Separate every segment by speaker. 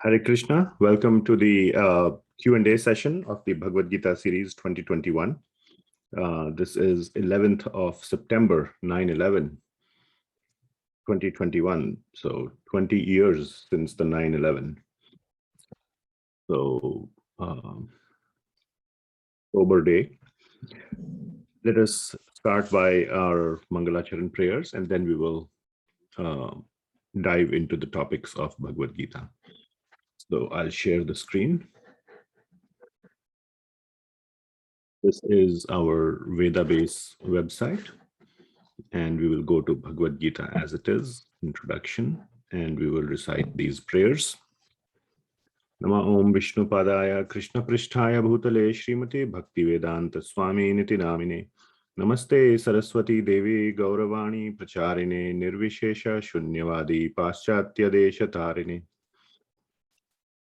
Speaker 1: Hare Krishna. Welcome to the Q&A session of the Bhagavad Gita series 2021. This is 11th of September, 9/11, 2021. So 20 years since the 9/11. So sober day. Let us start by our Mangalacharan prayers, and then we will dive into the topics of Bhagavad Gita. So I'll share the screen. This is our Veda Base website, and we will go to Bhagavad Gita as it is, introduction, and we will recite these prayers. Nama Om Vishnu Padaya Krishna Pristhaya Bhutale Srimate Bhakti Vedanta Swami Niti Namine Namaste Saraswati Devi Gauravani Pracharine Nirvishesha Shunyavadi Paschatya Desha Tarine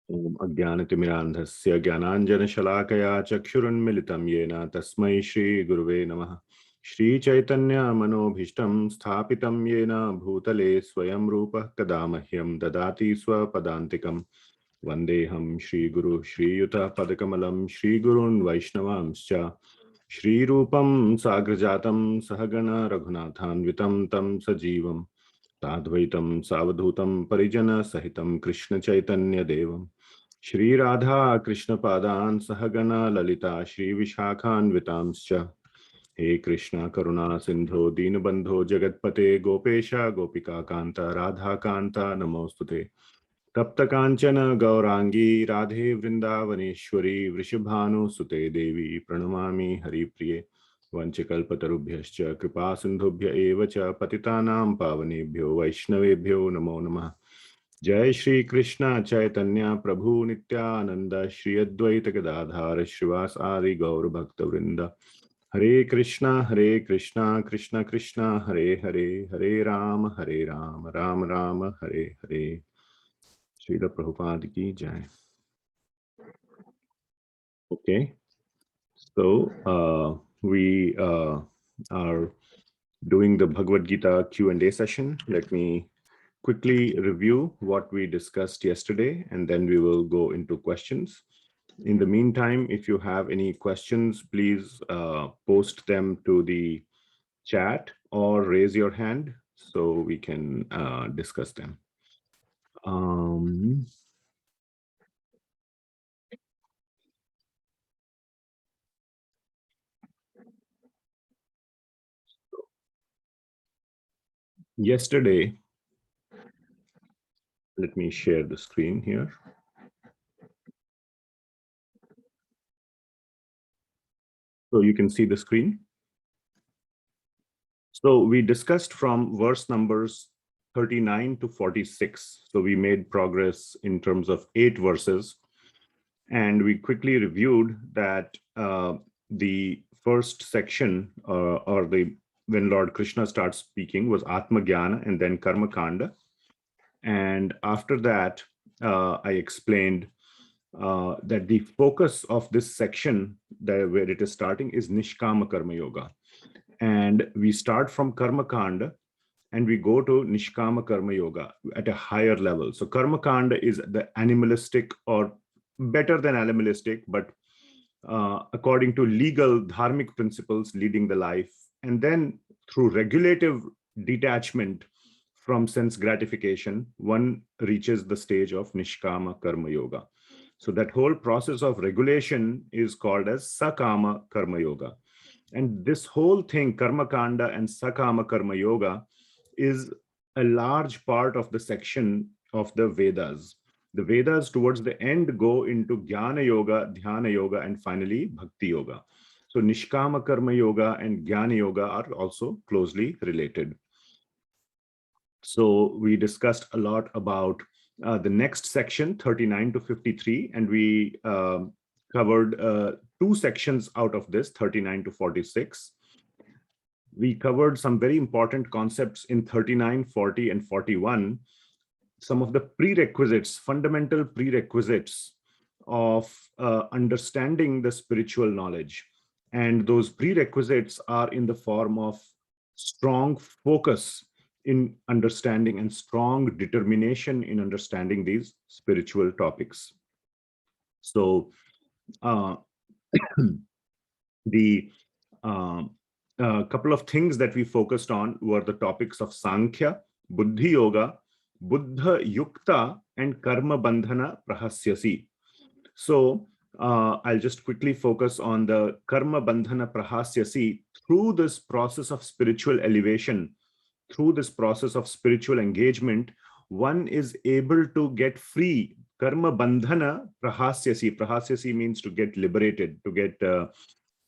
Speaker 1: Om Ajnanatimirandhasya Jnananjana Shalakaya Chakshurunmilitam Yena Tasmai Shri Guruve Namaha Shri Chaitanya Manobhishtam Sthapitam Yena Bhutale Swayam Rupa Kadamahyam Dadati Swapadantikam Vandeham Shri Guru Shri Yuta Padakamalam Shri Gurun Vaishnavamscha Shri Rupam Sagrajatam Sahagana Raghunathan Vitam Tam Sajivam Tadvaitam Savadhutam Parijana Sahitam Krishna Chaitanya Devam Shri Radha Krishna Padan Sahagana Lalita Shri Vishakhan Vitamscha He Krishna Karuna Sindho Dinabandho Jagatpate Gopesha Gopika Kanta Radha Kanta Namostute Tapta Kanchana Gaurangi Radhe Vrindavaneshwari Vrishabhanu Sute Devi Pranamami Hari Priye Vanchakalpatarubhyascha Kripa Sindhubhya Evacha Patitanam Pavanebhyo Vaishnavebhyo Namo Namah Jai Shri Krishna Chaitanya Prabhu Nityananda Shri Advaita Gadadhara Shrivas Adi Gaur Bhakta Vrinda Hare Krishna Krishna Krishna Hare Hare Hare Ram Ram Ram Hare Hare. Srila Prabhupada ki jai. Okay, so we are doing the Bhagavad Gita Q&A session. Let me quickly review what we discussed yesterday, and then we will go into questions. In the meantime, if you have any questions, please post them to the chat or raise your hand so we can discuss them. Yesterday, let me share the screen here. So you can see the screen. So we discussed from verse numbers 39 to 46. So we made progress in terms of 8 verses. And we quickly reviewed that the first section when Lord Krishna starts speaking was Atma Jnana and then Karma Kanda. And after that, I explained that the focus of this section where it is starting is Nishkama Karma Yoga. And we start from Karma Kanda and we go to Nishkama Karma Yoga at a higher level. So Karma Kanda is the animalistic, or better than animalistic, but according to legal dharmic principles leading the life. And then through regulative detachment from sense gratification, one reaches the stage of Nishkama Karma Yoga. So that whole process of regulation is called as Sakama Karma Yoga. And this whole thing, Karma Kanda and Sakama Karma Yoga, is a large part of the section of the Vedas. The Vedas towards the end go into Jnana Yoga, Dhyana Yoga, and finally Bhakti Yoga. So Nishkama Karma Yoga and Jnana Yoga are also closely related. So we discussed a lot about the next section, 39 to 53, and we covered 2 sections out of this, 39 to 46. We covered some very important concepts in 39, 40, and 41, some of the prerequisites, fundamental prerequisites of understanding the spiritual knowledge. And those prerequisites are in the form of strong focus in understanding and strong determination in understanding these spiritual topics. So the couple of things that we focused on were the topics of Sankhya, Buddhi Yoga, Buddha Yukta, and Karma Bandhana Prahasyasi. So I'll just quickly focus on the Karma Bandhana Prahasyasi. Through this process of spiritual elevation, through this process of spiritual engagement, one is able to get free. Karma Bandhana Prahasyasi. Prahasyasi means to get liberated, to get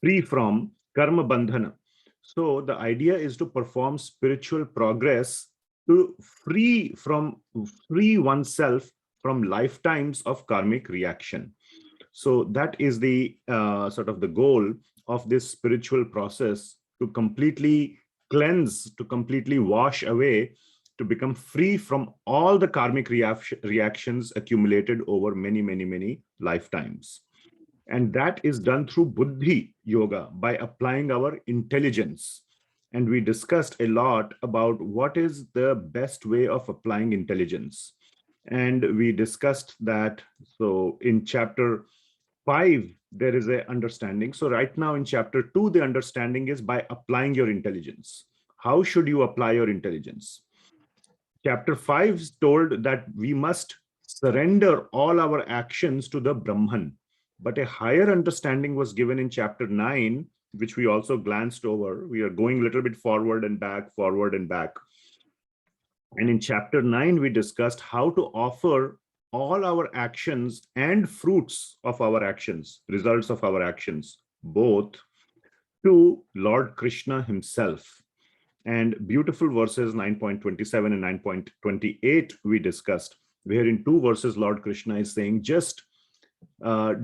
Speaker 1: free from Karma Bandhana. So the idea is to perform spiritual progress to free oneself from lifetimes of karmic reaction. So that is the sort of the goal of this spiritual process, to completely cleanse, to completely wash away, to become free from all the karmic reactions accumulated over many, many, many lifetimes. And that is done through Buddhi Yoga, by applying our intelligence. And we discussed a lot about what is the best way of applying intelligence. And we discussed that. So in chapter 5, there is a understanding. So right now in chapter 2, the understanding is by applying your intelligence. How should you apply your intelligence? Chapter 5 is told that we must surrender all our actions to the Brahman. But a higher understanding was given in chapter 9, which we also glanced over. We are going a little bit forward and back, forward and back. And in chapter 9, we discussed how to offer all our actions and fruits of our actions, results of our actions, both to Lord Krishna himself. And beautiful verses 9.27 and 9.28 we discussed, where in 2 verses, Lord Krishna is saying, just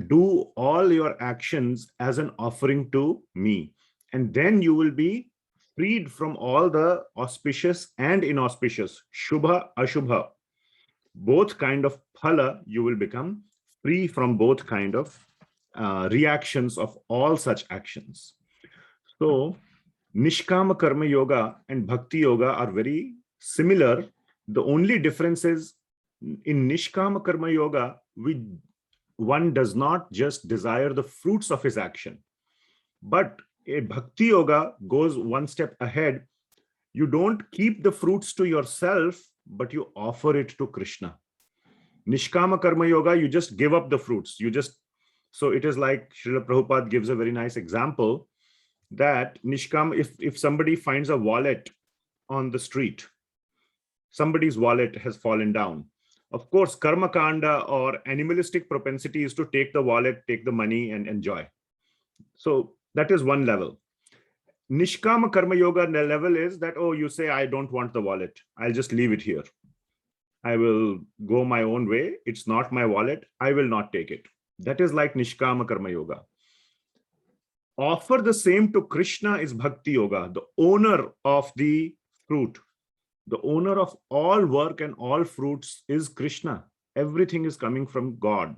Speaker 1: do all your actions as an offering to me, and then you will be freed from all the auspicious and inauspicious, Shubha, Ashubha, both kind of phala. You will become free from both kind of reactions of all such actions. So Nishkama Karma Yoga and Bhakti Yoga are very similar. The only difference is in Nishkama Karma Yoga, one does not just desire the fruits of his action, but a Bhakti Yoga goes one step ahead. You don't keep the fruits to yourself, but you offer it to Krishna. Nishkama Karma Yoga, you just give up the fruits. So it is like Srila Prabhupada gives a very nice example that Nishkama, if somebody finds a wallet on the street, somebody's wallet has fallen down. Of course, karma kanda or animalistic propensity is to take the wallet, take the money and enjoy. So that is one level. Nishkama Karma Yoga level is that, oh, you say, I don't want the wallet. I'll just leave it here. I will go my own way. It's not my wallet. I will not take it. That is like Nishkama Karma Yoga. Offer the same to Krishna is Bhakti Yoga, the owner of the fruit. The owner of all work and all fruits is Krishna. Everything is coming from God.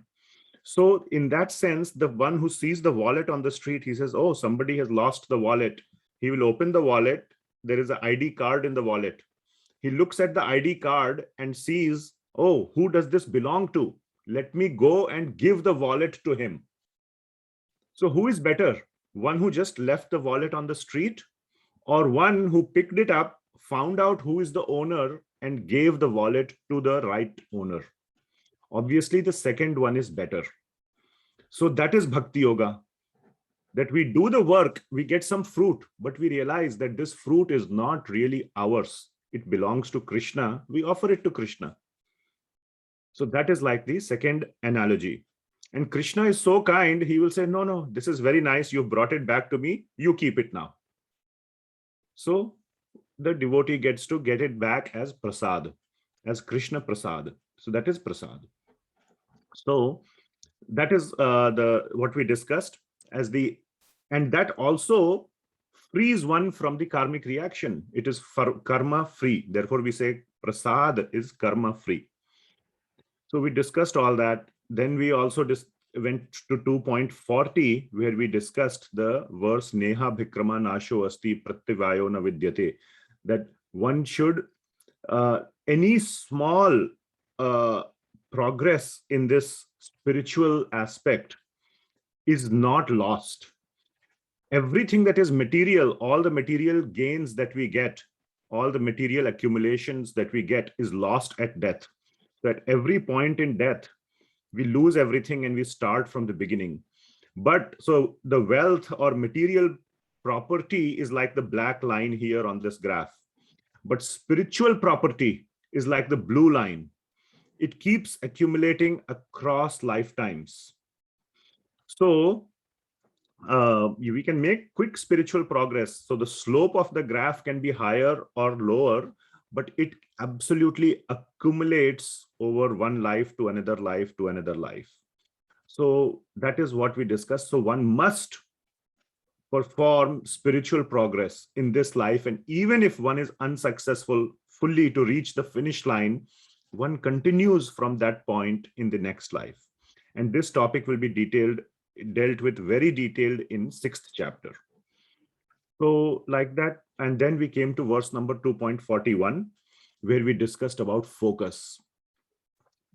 Speaker 1: So in that sense, the one who sees the wallet on the street, he says, oh, somebody has lost the wallet. He will open the wallet. There is an ID card in the wallet. He looks at the ID card and sees, oh, who does this belong to? Let me go and give the wallet to him. So who is better? One who just left the wallet on the street, or one who picked it up, found out who is the owner and gave the wallet to the right owner? Obviously, the second one is better. So that is Bhakti Yoga, that we do the work, we get some fruit, but we realize that this fruit is not really ours. It belongs to Krishna. We offer it to Krishna. So that is like the second analogy. And Krishna is so kind, he will say, no, no, this is very nice. You've brought it back to me. You keep it now. So the devotee gets to get it back as prasad, as Krishna prasad. So that is prasad. So that is what we discussed as the, and that also frees one from the karmic reaction. It is for karma free. Therefore, we say prasad is karma free. So we discussed all that. Then we also went to 2.40, where we discussed the verse Neha Bhikrama Nasho Asti Prattivayo Na Vidyate, that one should Any small progress in this spiritual aspect is not lost. Everything that is material, all the material gains that we get, all the material accumulations that we get is lost at death. So at every point in death, we lose everything and we start from the beginning. But so the wealth or material property is like the black line here on this graph. But spiritual property is like the blue line. It keeps accumulating across lifetimes. So we can make quick spiritual progress. So the slope of the graph can be higher or lower, but it absolutely accumulates over one life to another life to another life. So that is what we discussed. So one must perform spiritual progress in this life. And even if one is unsuccessful fully to reach the finish line, one continues from that point in the next life. And this topic will be dealt with very detailed in 6th chapter. So like that, and then we came to verse number 2.41, where we discussed about focus.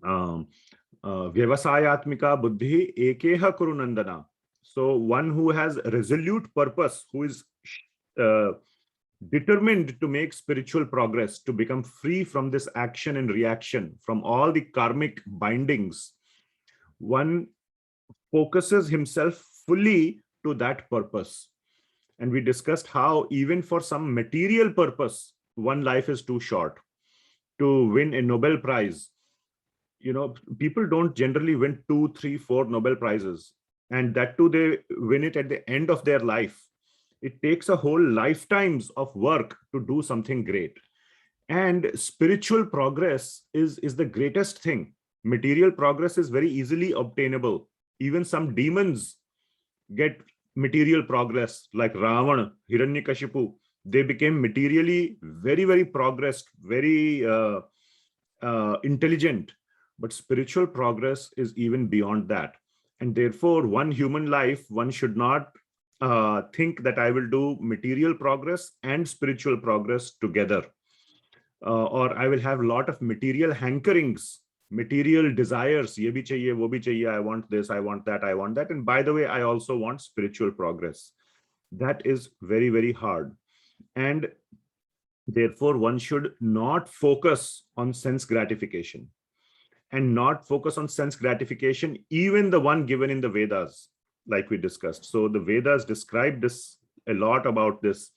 Speaker 1: Vyavasayatmika buddhi ekeha kurunandana. So one who has resolute purpose, who is determined to make spiritual progress, to become free from this action and reaction, from all the karmic bindings, one focuses himself fully to that purpose. And we discussed how even for some material purpose, one life is too short. To win a Nobel Prize, you know, people don't generally win 2, 3, 4 Nobel Prizes. And that too, they win it at the end of their life. It takes a whole lifetimes of work to do something great. And spiritual progress is the greatest thing. Material progress is very easily obtainable. Even some demons get material progress, like Ravana, Hiranyakashipu. They became materially very, very progressed, very intelligent. But spiritual progress is even beyond that. And therefore, one human life, one should not think that I will do material progress and spiritual progress together. Or I will have a lot of material hankerings, material desires. Ye bhi chahiye, wo bhi chahiye, I want this, I want that, I want that. And by the way, I also want spiritual progress. That is very, very hard. And therefore, one should not focus on sense gratification. And not focus on sense gratification, even the one given in the Vedas, like we discussed. So the Vedas describe this a lot about this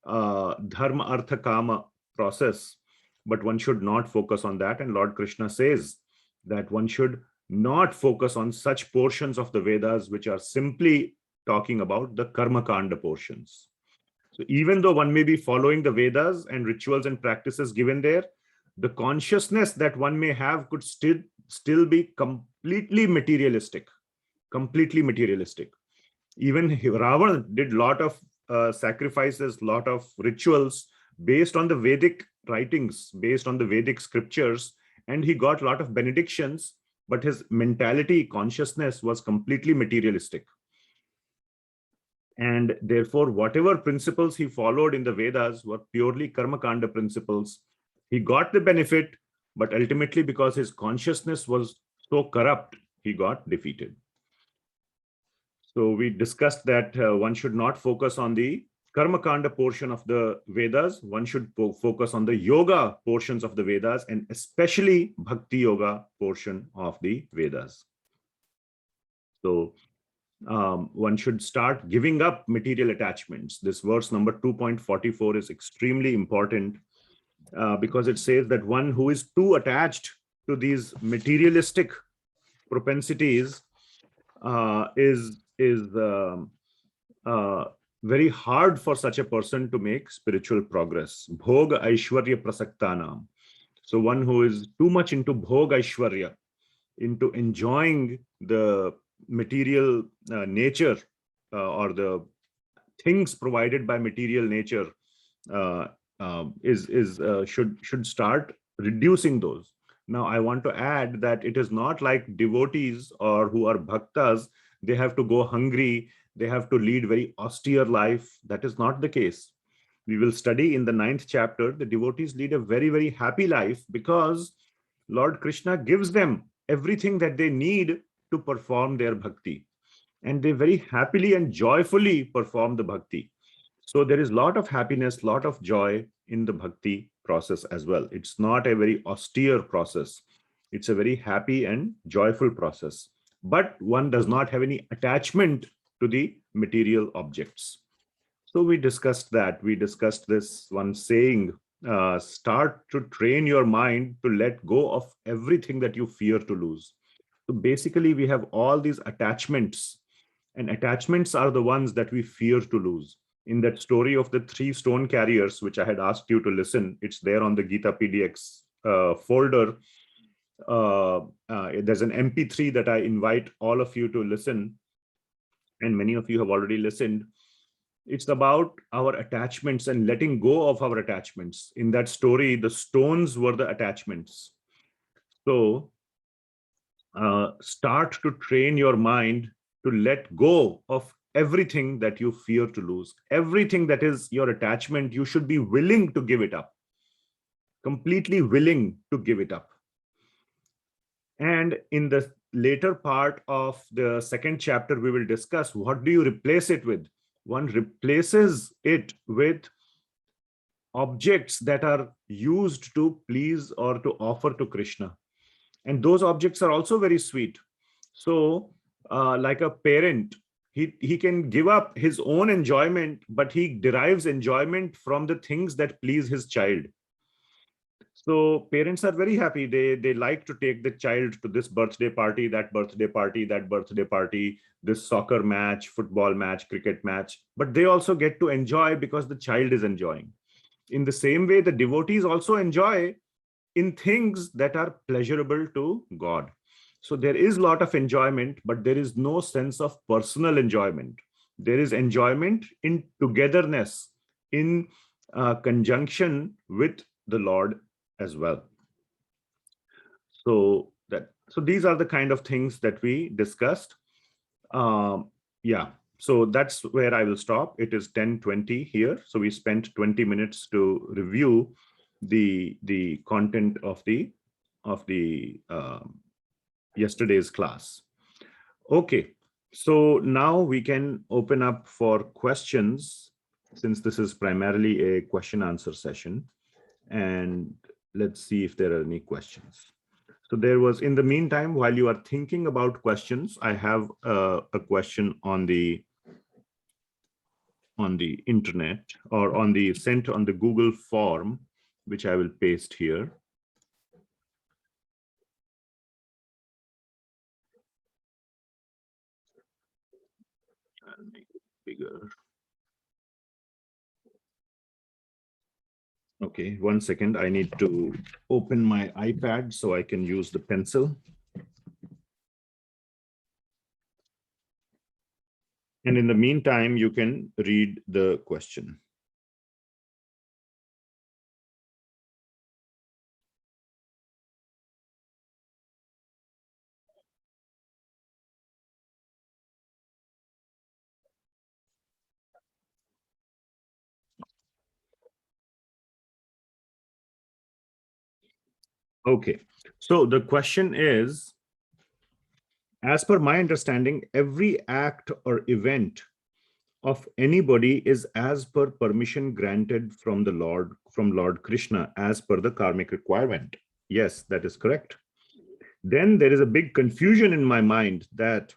Speaker 1: dharma, artha, kama process, but one should not focus on that. And Lord Krishna says that one should not focus on such portions of the Vedas which are simply talking about the karma kanda portions. So even though one may be following the Vedas and rituals and practices given there, the consciousness that one may have could still be completely materialistic. Even Ravana did a lot of sacrifices, lot of rituals based on the Vedic writings, based on the Vedic scriptures, and he got a lot of benedictions, but his mentality, consciousness was completely materialistic. And therefore, whatever principles he followed in the Vedas were purely karma kanda principles. He got the benefit, but ultimately, because his consciousness was so corrupt, he got defeated. So we discussed that one should not focus on the karma kanda portion of the Vedas. One should focus on the yoga portions of the Vedas, and especially bhakti yoga portion of the Vedas. So one should start giving up material attachments. This verse number 2.44 is extremely important. Because it says that one who is too attached to these materialistic propensities is very hard for such a person to make spiritual progress. Bhoga Aishwarya Prasaktanam. So one who is too much into Bhoga Aishwarya, into enjoying the material nature or the things provided by material nature, should start reducing those. Now, I want to add that it is not like devotees or who are bhaktas, they have to go hungry, they have to lead very austere life. That is not the case. We will study in the 9th chapter. The devotees lead a very, very happy life because Lord Krishna gives them everything that they need to perform their bhakti. And they very happily and joyfully perform the bhakti. So there is a lot of happiness, lot of joy in the bhakti process as well. It's not a very austere process. It's a very happy and joyful process. But one does not have any attachment to the material objects. So we discussed that. We discussed this one saying, start to train your mind to let go of everything that you fear to lose. So basically, we have all these attachments, and attachments are the ones that we fear to lose. In that story of the 3 stone carriers, which I had asked you to listen, it's there on the Gita PDX folder. There's an MP3 that I invite all of you to listen, and many of you have already listened. It's about our attachments and letting go of our attachments. In that story, the stones were the attachments. So start to train your mind to let go of everything that you fear to lose. Everything that is your attachment, you should be willing to give it up. Completely willing to give it up. And in the later part of the 2nd chapter, we will discuss what do you replace it with. One replaces it with objects that are used to please or to offer to Krishna. And those objects are also very sweet. So like a parent, he can give up his own enjoyment, but he derives enjoyment from the things that please his child. So parents are very happy. They like to take the child to this birthday party, that birthday party, that birthday party, this soccer match, football match, cricket match. But they also get to enjoy because the child is enjoying. In the same way, the devotees also enjoy in things that are pleasurable to God. So there is a lot of enjoyment, but there is no sense of personal enjoyment. There is enjoyment in togetherness, in conjunction with the Lord as well. So these are the kind of things that we discussed. Yeah, so that's where I will stop. It is 10:20 here. So we spent 20 minutes to review the content of the yesterday's class. Okay, so now we can open up for questions, since this is primarily a question answer session. And let's see if there are any questions. So there was, in the meantime, while you are thinking about questions, I have a question on the internet, or on the sent on the Google form, which I will paste here. I'll make it bigger. Okay, 1 second. I need to open my iPad so I can use the pencil. And in the meantime, you can read the question. Okay, so the question is, as per my understanding, every act or event of anybody is as per permission granted from the Lord, from Lord Krishna, as per the karmic requirement. Yes, that is correct. Then there is a big confusion in my mind that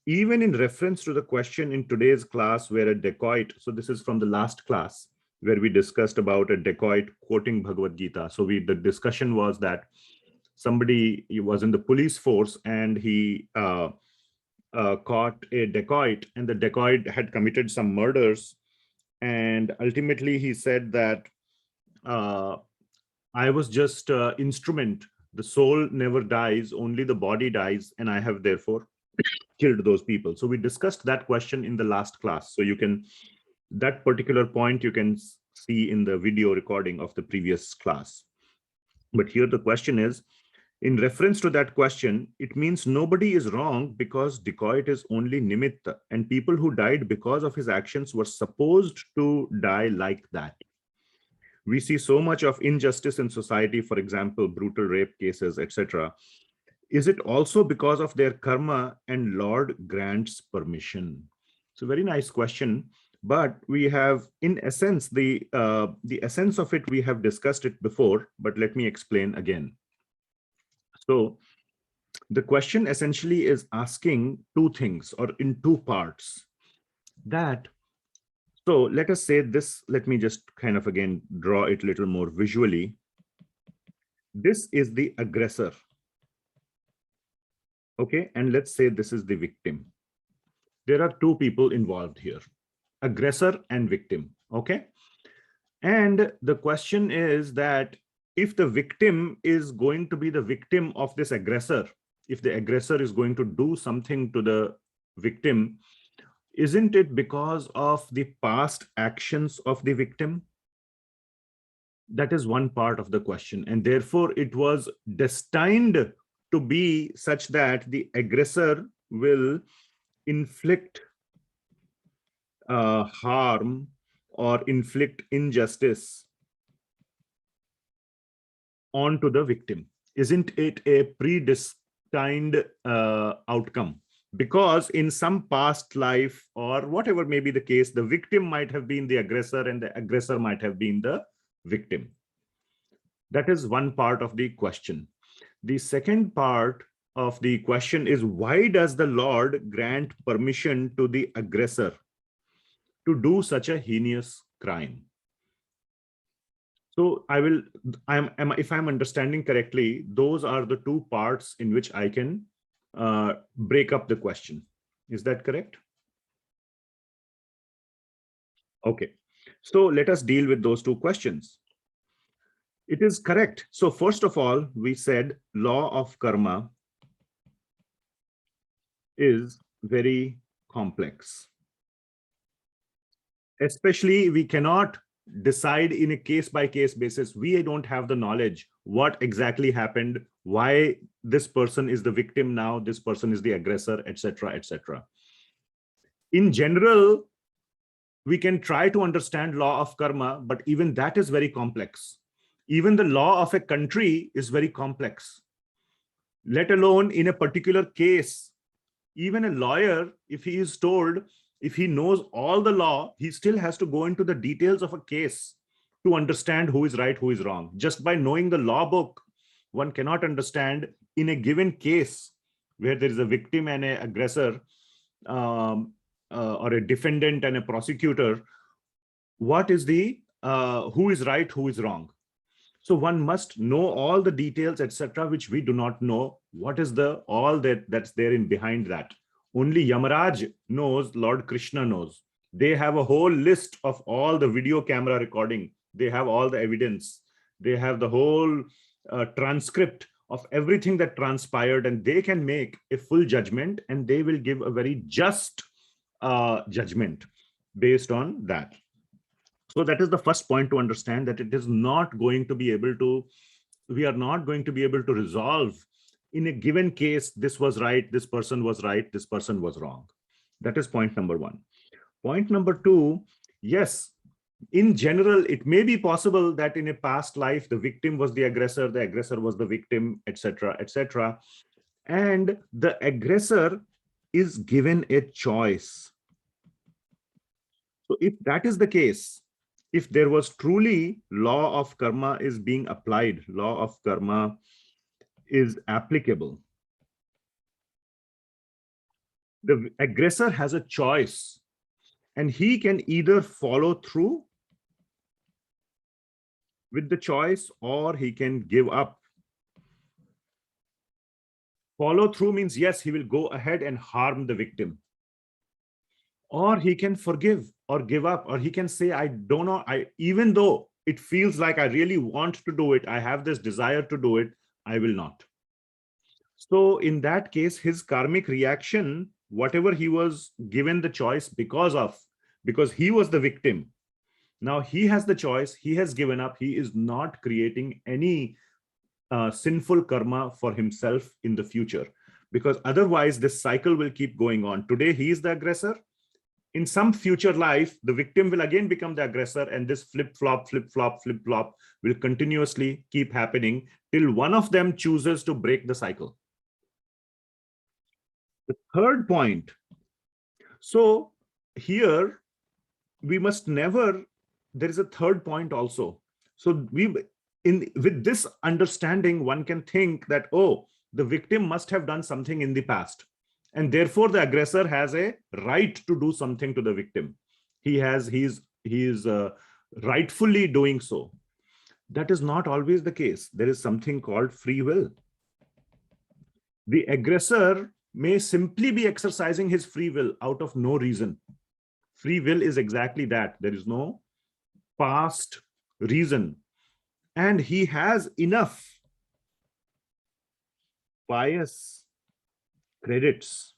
Speaker 1: even in reference to the question in today's class where a dacoit, so this is from the last class where we discussed about a dacoit quoting Bhagavad Gita. So the discussion was that somebody was in the police force and he caught a dacoit, and the dacoit had committed some murders. And ultimately he said that I was just instrument. The soul never dies, only the body dies, and I have therefore killed those people. So we discussed that question in the last class. So you can, that particular point you can see in the video recording of the previous class. But here the question is, In reference to that question, it means nobody is wrong because dacoit is only nimitta, and people who died because of his actions were supposed to die like that. We see so much of injustice in society, for example, brutal rape cases, etc. Is it also because of their karma and Lord grants permission? It's a very nice question, but we have, in essence, the essence of it, we have discussed it before, but let me explain again. So the question essentially is asking two things, or in two parts. So let us say this, let me just kind of again draw it a little more visually. This is the aggressor. Okay, and let's say this is the victim. There are two people involved here, aggressor and victim. Okay, and the question is that if the victim is going to be the victim of this aggressor, if the aggressor is going to do something to the victim, isn't it because of the past actions of the victim? That is one part of the question, and therefore it was destined to be such that the aggressor will inflict harm or inflict injustice onto the victim. Isn't it a predestined outcome? Because in some past life, or whatever may be the case, the victim might have been the aggressor and the aggressor might have been the victim. That is one part of the question. The second part of the question is, why does the Lord grant permission to the aggressor to do such a heinous crime? So if I'm understanding correctly, those are the two parts in which I can break up the question. Is that correct? Okay, so let us deal with those two questions. It is correct. So first of all, we said law of karma is very complex. Especially, we cannot decide in a case-by-case basis. We don't have the knowledge what exactly happened, why this person is the victim now, this person is the aggressor, etc., etc. In general, we can try to understand law of karma, but even that is very complex. Even the law of a country is very complex, let alone in a particular case. Even a lawyer, if he is told, if he knows all the law, he still has to go into the details of a case to understand who is right, who is wrong. Just by knowing the law book, one cannot understand in a given case where there is a victim and an aggressor, or a defendant and a prosecutor, what is the who is right, who is wrong. So one must know all the details, etc., which we do not know. What is the all that's there in behind that? Only Yamaraj knows, Lord Krishna knows. They have a whole list of all the video camera recording. They have all the evidence. They have the whole transcript of everything that transpired, and they can make a full judgment, and they will give a very just judgment based on that. So that is the first point to understand, that it is not going to be able to, we are not going to be able to resolve in a given case, this was right, this person was right, this person was wrong. That is point number one. Point number two, yes, in general, it may be possible that in a past life, the victim was the aggressor was the victim, etc., etc. And the aggressor is given a choice. So if that is the case, if there was truly law of karma is being applied, law of karma is applicable, the aggressor has a choice, and he can either follow through with the choice or he can give up. Follow through means, yes, he will go ahead and harm the victim. Or he can forgive or give up, or he can say, I don't know, even though it feels like I really want to do it, I have this desire to do it, I will not. So in that case, his karmic reaction, whatever he was given the choice because he was the victim, now he has the choice, he has given up, he is not creating any sinful karma for himself in the future, because otherwise this cycle will keep going on. Today he is the aggressor. In some future life, the victim will again become the aggressor, and this flip-flop will continuously keep happening till one of them chooses to break the cycle. The third point. So here we must never, there is a third point also. So with this understanding, one can think that, oh, the victim must have done something in the past, and therefore the aggressor has a right to do something to the victim. He is rightfully doing so. That is not always the case. There is something called free will. The aggressor may simply be exercising his free will out of no reason. Free will is exactly that. There is no past reason. And he has enough pious credits.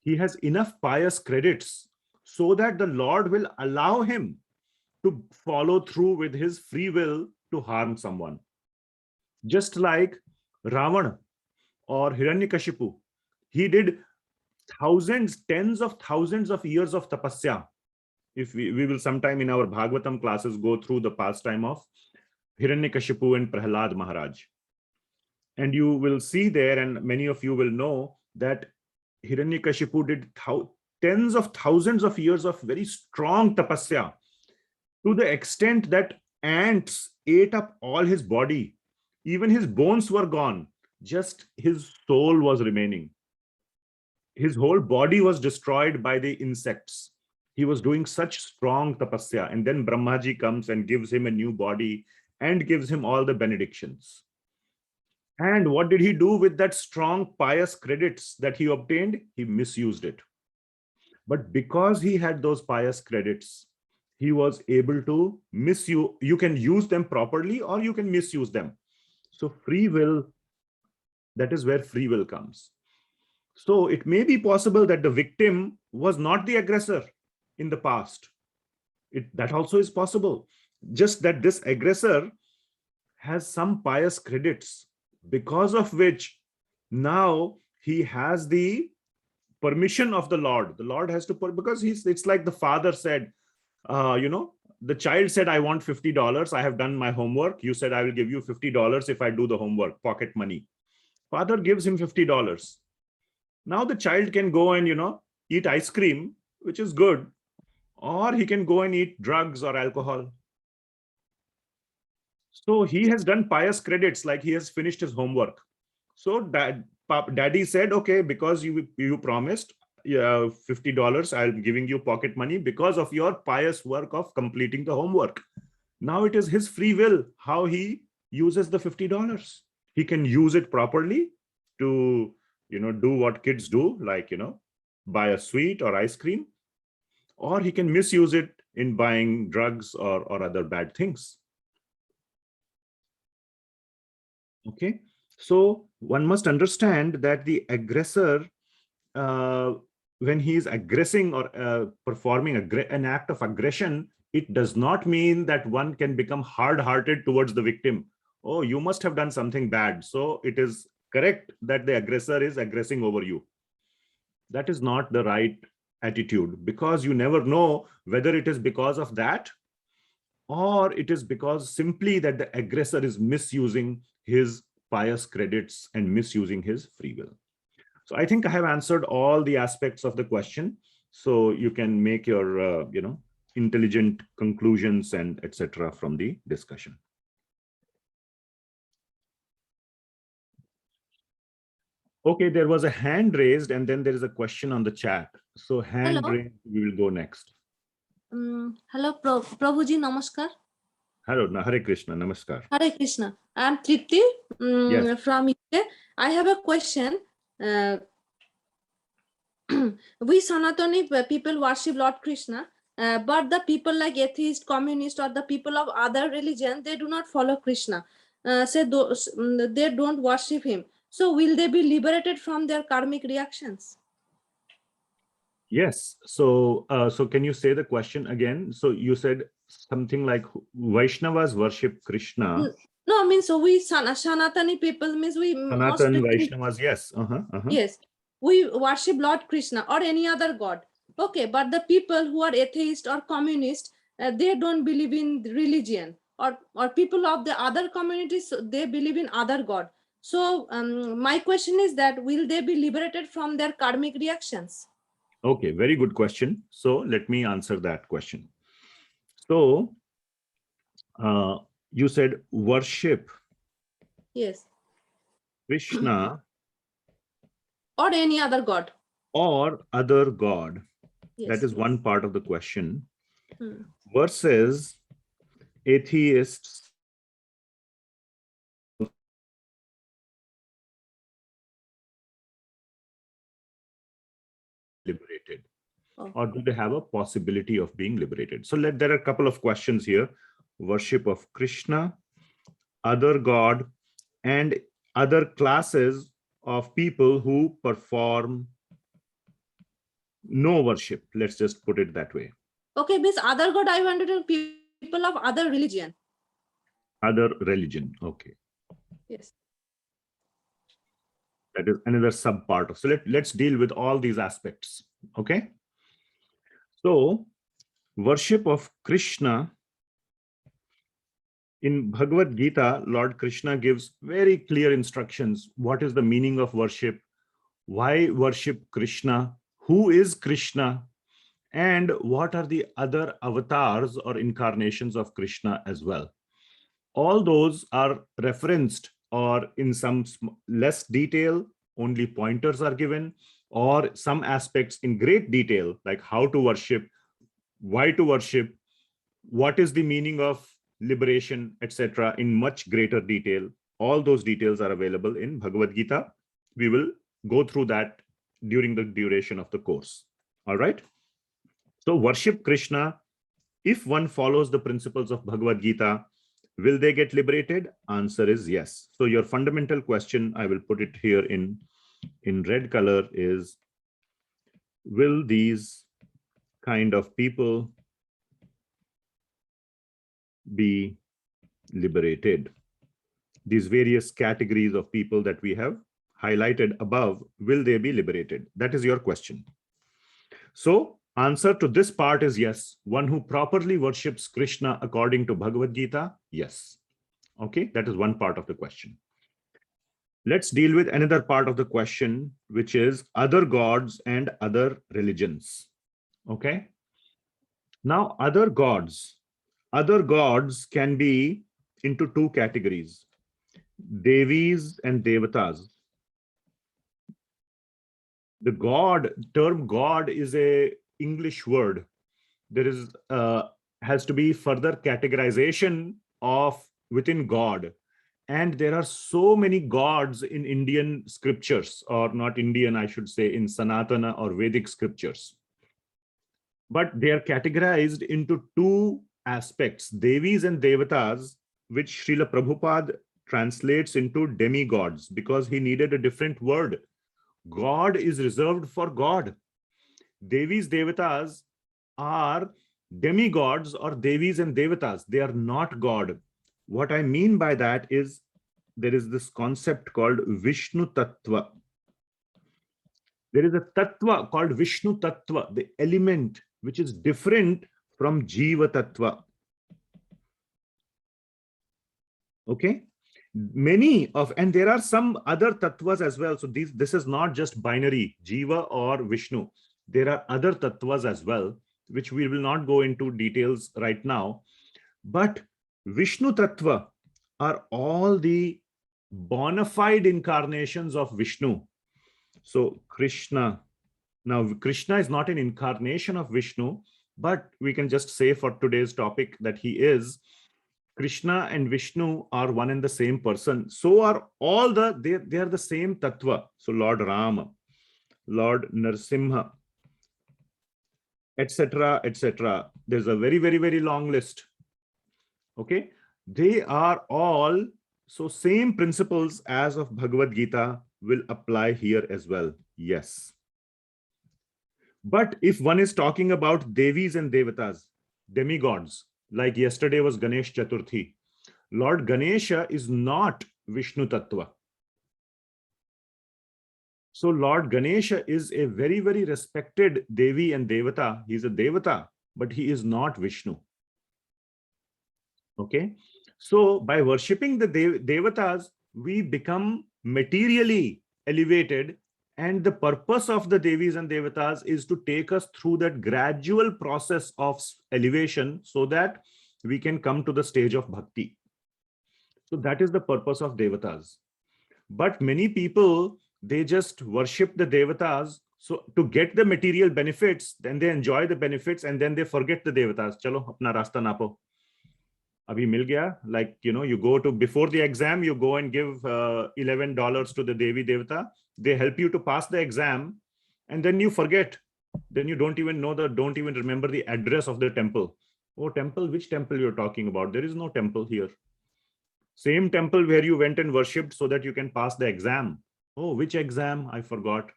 Speaker 1: He has enough pious credits so that the Lord will allow him to follow through with his free will to harm someone. Just like Ravana or Hiranyakashipu, he did thousands, tens of thousands of years of tapasya. If we will sometime in our Bhagavatam classes go through the pastime of Hiranyakashipu and Prahlad Maharaj. And you will see there, and many of you will know, that Hiranyakashipu did tens of thousands of years of very strong tapasya, to the extent that ants ate up all his body. Even his bones were gone. Just his soul was remaining. His whole body was destroyed by the insects. He was doing such strong tapasya. And then Brahmaji comes and gives him a new body and gives him all the benedictions. And what did he do with that strong pious credits that he obtained? He misused it. But because he had those pious credits, he was able to misuse. You can use them properly or you can misuse them. So free will, that is where free will comes. So it may be possible that the victim was not the aggressor in the past. That also is possible. Just that this aggressor has some pious credits, because of which now he has the permission of the Lord. The Lord has to put, because it's like the father said, the child said, I want $50. I have done my homework. You said I will give you $50 if I do the homework, pocket money. Father gives him $50. Now the child can go and, eat ice cream, which is good, or he can go and eat drugs or alcohol. So he has done pious credits, like he has finished his homework. So daddy said, okay, because you promised $50, I'm giving you pocket money because of your pious work of completing the homework. Now it is his free will how he uses the $50. He can use it properly to, do what kids do, like, buy a sweet or ice cream, or he can misuse it in buying drugs or other bad things. Okay, so one must understand that the aggressor, when he is aggressing or performing an act of aggression, it does not mean that one can become hard-hearted towards the victim. Oh, you must have done something bad, so it is correct that the aggressor is aggressing over you. That is not the right attitude, because you never know whether it is because of that or it is because simply that the aggressor is misusing his pious credits and misusing his free will. So I think I have answered all the aspects of the question. So you can make your, intelligent conclusions and etc. from the discussion. Okay, there was a hand raised and then there is a question on the chat. So hand raised, we will go next.
Speaker 2: Hello, Prabhuji, namaskar.
Speaker 1: Hello, Hare Krishna, namaskar.
Speaker 2: Hare Krishna. I am Tripti
Speaker 1: yes.
Speaker 2: from UK. I have a question. We Sanatani people worship Lord Krishna, but the people like atheists, communists, or the people of other religion, they do not follow Krishna. They don't worship him. So will they be liberated from their karmic reactions?
Speaker 1: Yes. So, so can you say the question again? So you said something like Vaishnavas worship Krishna.
Speaker 2: No, means so we Sanatani people means we most
Speaker 1: Sanatan
Speaker 2: people,
Speaker 1: Vaishnavas, yes.
Speaker 2: yes, we worship Lord Krishna or any other god. Okay, but the people who are atheist or communist, they don't believe in religion, or people of the other communities, they believe in other god. So my question is that will they be liberated from their karmic reactions?
Speaker 1: Okay, very good question. So let me answer that question. So you said worship
Speaker 2: Yes,
Speaker 1: Krishna
Speaker 2: or any other god.
Speaker 1: or other god. That
Speaker 2: Yes.
Speaker 1: is one part of the question.
Speaker 2: Hmm.
Speaker 1: Versus atheists liberated,
Speaker 2: Oh.
Speaker 1: or do they have a possibility of being liberated? So there are a couple of questions here. Worship of Krishna, other god, and other classes of people who perform no worship. Let's just put it that way.
Speaker 2: Okay, means other god I wanted to people of other religion.
Speaker 1: Other religion. Okay.
Speaker 2: Yes.
Speaker 1: That is another sub part of. So let's deal with all these aspects. Okay. So worship of Krishna. In Bhagavad Gita, Lord Krishna gives very clear instructions. What is the meaning of worship? Why worship Krishna? Who is Krishna? And what are the other avatars or incarnations of Krishna as well? All those are referenced, or in some less detail, only pointers are given, or some aspects in great detail, like how to worship, why to worship, what is the meaning of liberation, etc., in much greater detail. All those details are available in Bhagavad Gita. We will go through that during the duration of the course. All right. So worship Krishna. If one follows the principles of Bhagavad Gita, will they get liberated? Answer is yes. So your fundamental question, I will put it here in red color, is will these kind of people be liberated? These various categories of people that we have highlighted above, will they be liberated? That is your question. So answer to this part is yes. One who properly worships Krishna according to Bhagavad Gita, yes. Okay, that is one part of the question. Let's deal with another part of the question, which is other gods and other religions. Okay. Now, other gods can be into two categories: Devis and Devatas. The term God is a English word. There is has to be further categorization of within God. And there are so many gods in Indian scriptures, or not Indian, I should say, in Sanatana or Vedic scriptures. But they are categorized into two aspects, Devis and Devatas, which Srila Prabhupada translates into demigods because he needed a different word. God is reserved for God. Devis, Devatas are demigods or Devis and Devatas. They are not God. What I mean by that is there is this concept called Vishnu Tattva. There is a Tattva called Vishnu Tattva, the element which is different from Jiva Tattva. Okay? And there are some other tattvas as well. So this is not just binary, Jiva or Vishnu. There are other tattvas as well, which we will not go into details right now. But Vishnu Tattva are all the bona fide incarnations of Vishnu. So Krishna. Now, Krishna is not an incarnation of Vishnu, but we can just say for today's topic that he is. Krishna and Vishnu are one and the same person. So are all they are the same tattva. So Lord Rama, Lord Narasimha, etc., etc. There's a very, very, very long list. Okay, they are all, so same principles as of Bhagavad Gita will apply here as well. Yes. But if one is talking about Devis and Devatas, demigods, like yesterday was Ganesh Chaturthi, Lord Ganesha is not Vishnu Tattva. So Lord Ganesha is a very, very respected Devi and Devata. He's a Devata, but he is not Vishnu. Okay. So by worshipping the Devatas, we become materially elevated. And the purpose of the Devis and Devatas is to take us through that gradual process of elevation so that we can come to the stage of bhakti. So that is the purpose of Devatas. But many people, they just worship the Devatas so to get the material benefits, then they enjoy the benefits and then they forget the Devatas. Chalo, apna rasta napo. Abhi mil gaya. Like, you go to, before the exam, you go and give $11 to the Devi Devata. They help you to pass the exam and then you forget. Then you don't even remember the address of the temple. Oh, temple, which temple you're talking about? There is no temple here. Same temple where you went and worshipped so that you can pass the exam. Oh, which exam? I forgot.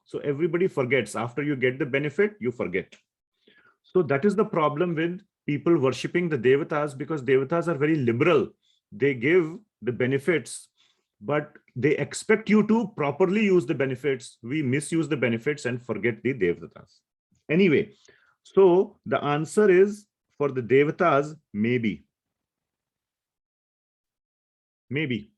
Speaker 1: So everybody forgets. After you get the benefit, you forget. So that is the problem with people worshipping the Devatas, because Devatas are very liberal. They give the benefits, but they expect you to properly use the benefits. We misuse the benefits and forget the Devatas. Anyway, so the answer is for the Devatas, maybe. Maybe.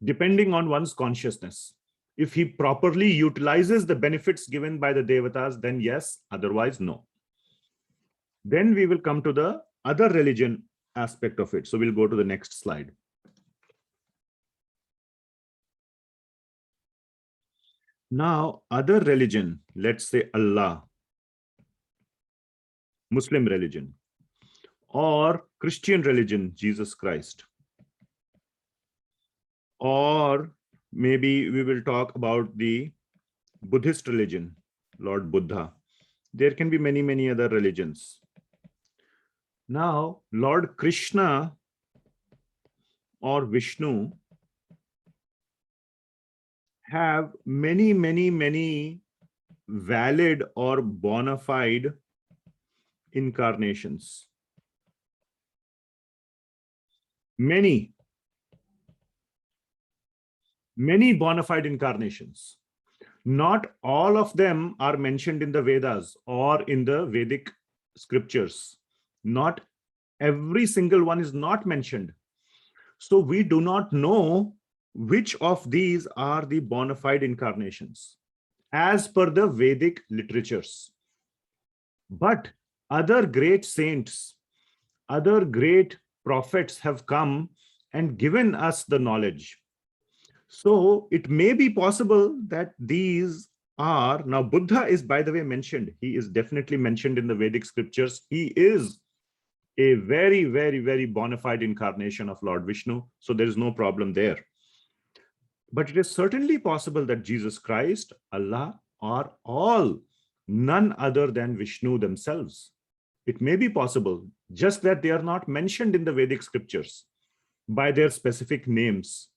Speaker 1: Depending on one's consciousness. If he properly utilizes the benefits given by the Devatas, then yes, otherwise no. Then we will come to the other religion aspect of it. So we'll go to the next slide. Now, other religion, let's say Allah, Muslim religion, or Christian religion, Jesus Christ, or maybe we will talk about the Buddhist religion, Lord Buddha. There can be many, many other religions. Now, Lord Krishna or Vishnu have many, many, many valid or bona fide incarnations. Many bona fide incarnations. Not all of them are mentioned in the Vedas or in the Vedic scriptures. Not every single one is not mentioned. So we do not know which of these are the bona fide incarnations as per the Vedic literatures. But other great saints, other great prophets have come and given us the knowledge. So it may be possible that these are, now Buddha is, by the way, mentioned. He is definitely mentioned in the Vedic scriptures. He is a very, very, very bona fide incarnation of Lord Vishnu. So there is no problem there. But it is certainly possible that Jesus Christ, Allah, are all none other than Vishnu themselves. It may be possible, just that they are not mentioned in the Vedic scriptures by their specific names.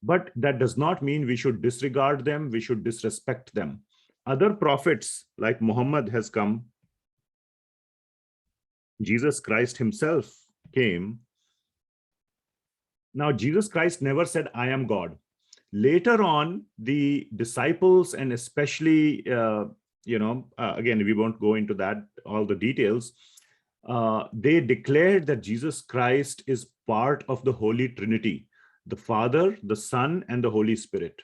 Speaker 1: But that does not mean we should disregard them, we should disrespect them. Other prophets like Muhammad has come. Jesus Christ himself came. Now, Jesus Christ never said, I am God. Later on, the disciples, and especially, again, we won't go into that, all the details, they declared that Jesus Christ is part of the Holy Trinity. The Father, the Son, and the Holy Spirit.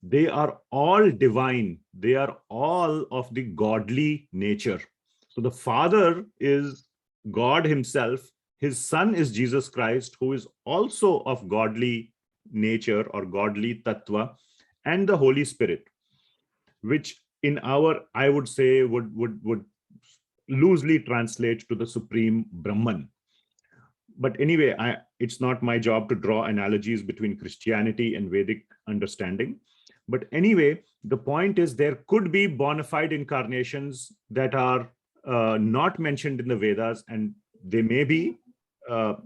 Speaker 1: They are all divine. They are all of the godly nature. So the Father is God himself. His Son is Jesus Christ, who is also of godly nature or godly tattva, and the Holy Spirit, which in our, I would say, would loosely translate to the Supreme Brahman. But anyway, it's not my job to draw analogies between Christianity and Vedic understanding. But anyway, the point is there could be bona fide incarnations that are not mentioned in the Vedas, and they may be.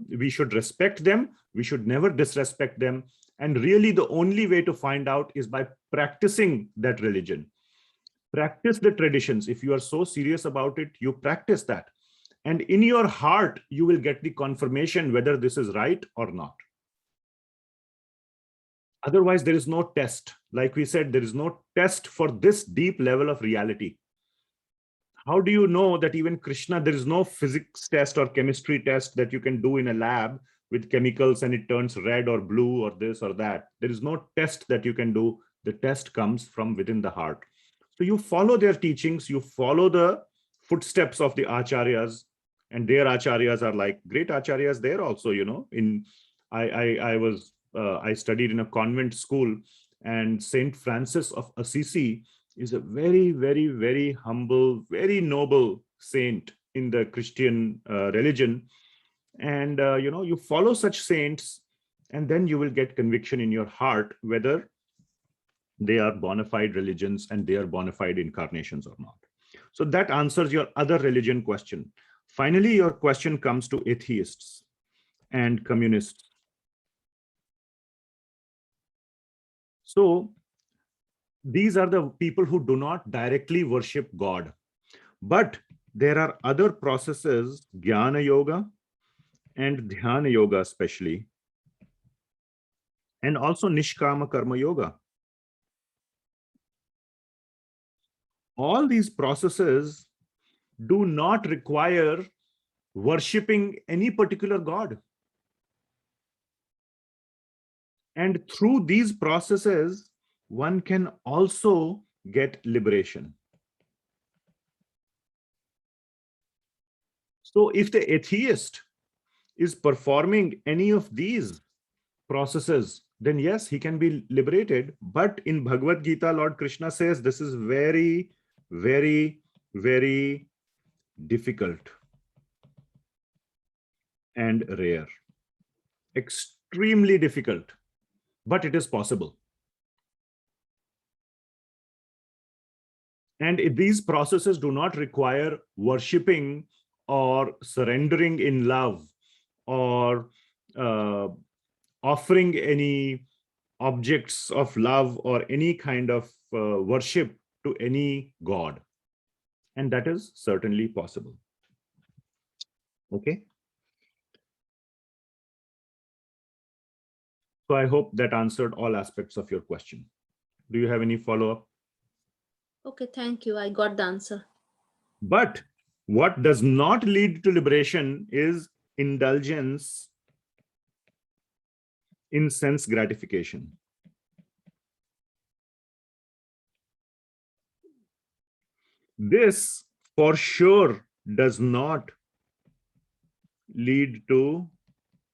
Speaker 1: We should respect them. We should never disrespect them. And really, the only way to find out is by practicing that religion. Practice the traditions. If you are so serious about it, you practice that. And in your heart, you will get the confirmation whether this is right or not. Otherwise, there is no test. Like we said, there is no test for this deep level of reality. How do you know that even Krishna, there is no physics test or chemistry test that you can do in a lab with chemicals and it turns red or blue or this or that? There is no test that you can do. The test comes from within the heart. So you follow their teachings, you follow the footsteps of the acharyas, and their acharyas are like great acharyas there also, you know. I studied in a convent school, and Saint Francis of Assisi is a very, very, very humble, very noble saint in the Christian religion. And, you know, you follow such saints, and then you will get conviction in your heart whether they are bona fide religions and they are bona fide incarnations or not. So that answers your other religion question. Finally, your question comes to atheists and communists. So these are the people who do not directly worship God, but there are other processes, Jnana Yoga and Dhyana Yoga especially, and also Nishkama Karma Yoga. All these processes do not require worshipping any particular God. And through these processes, one can also get liberation. So if the atheist is performing any of these processes, then yes, he can be liberated. But in Bhagavad Gita, Lord Krishna says this is very, very, very difficult and rare. Extremely difficult, but it is possible. And if these processes do not require worshipping or surrendering in love or offering any objects of love or any kind of worship to any god. And that is certainly possible. Okay. So I hope that answered all aspects of your question. Do you have any follow-up?
Speaker 2: Okay, thank you. I got the answer.
Speaker 1: But what does not lead to liberation is indulgence in sense gratification. This for sure does not lead to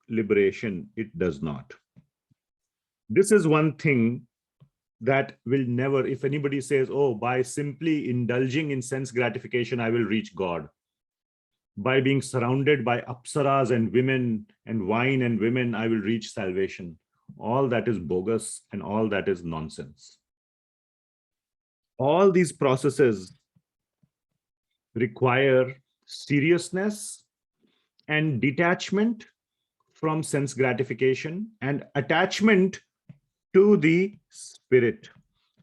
Speaker 1: liberation. It does not. This is one thing that will never, if anybody says, oh, by simply indulging in sense gratification, I will reach God. By being surrounded by apsaras and women and wine and women, I will reach salvation. All that is bogus and all that is nonsense. All these processes require seriousness and detachment from sense gratification and attachment to the spirit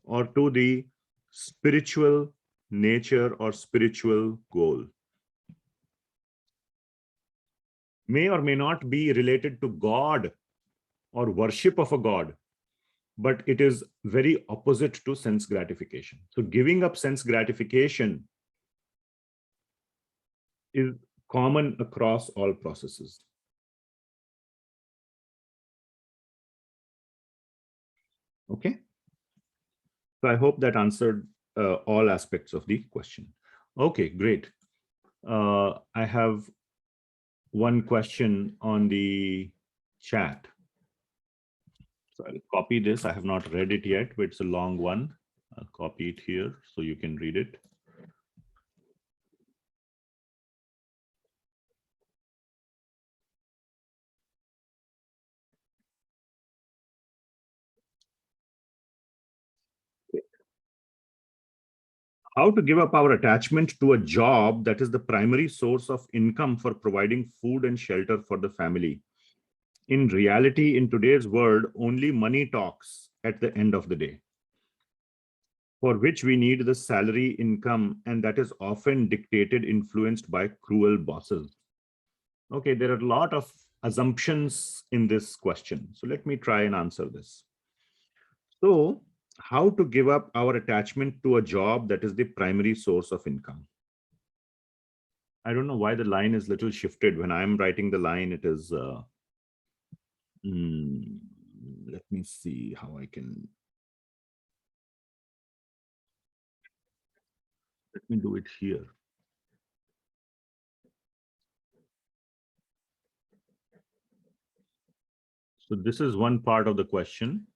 Speaker 1: or to the spiritual nature or spiritual goal. May or may not be related to God or worship of a God, but it is very opposite to sense gratification. So giving up sense gratification is common across all processes. Okay. So I hope that answered all aspects of the question. Okay, great. I have one question on the chat. So I'll copy this. I have not read it yet, but it's a long one. I'll copy it here so you can read it. How to give up our attachment to a job that is the primary source of income for providing food and shelter for the family. In reality, in today's world, only money talks at the end of the day. for which we need the salary income, and that is often dictated, influenced by cruel bosses. Okay, there are a lot of assumptions in this question. So let me try and answer this. So, how to give up our attachment to a job that is the primary source of income? I don't know why the line is little shifted. When I'm writing the line, it is, let me see how I can, let me do it here. So this is one part of the question.